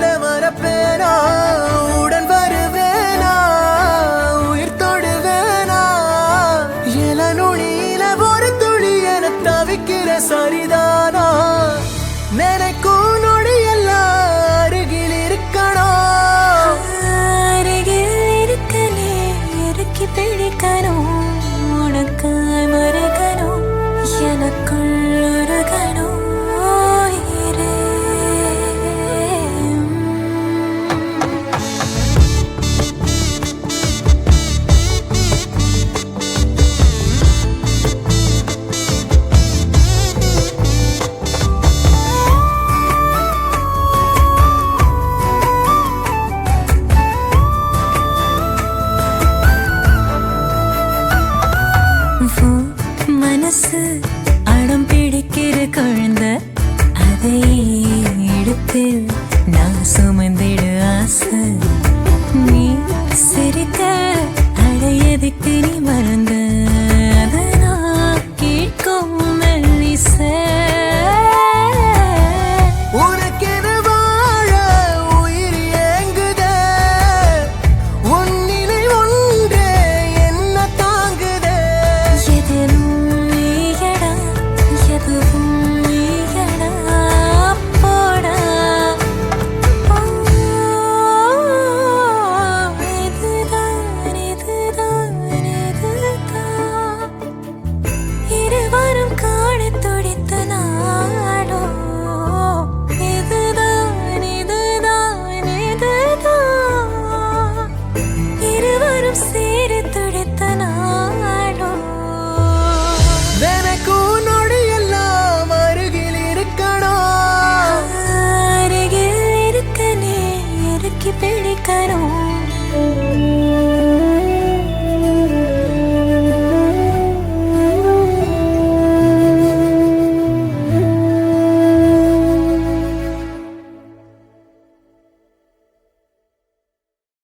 போல மறப்பேனா உடன் வருவேனா உயிர் தொடுவேனா எல நுனியில ஒரு துளி என தவிக்கிற சரிதானா நினைக்கும் நொடி எல்லாம் அருகில் இருக்கணும் அருகில் இருக்கனே இறுக்கி பிடிக்கணும் உனக்கு மறைக்கணும் எனக்குள் உருகணும் உயிரே. மனசு அடம் பிடிக்கிற குழந்தை அதை எடுத்து நான் சும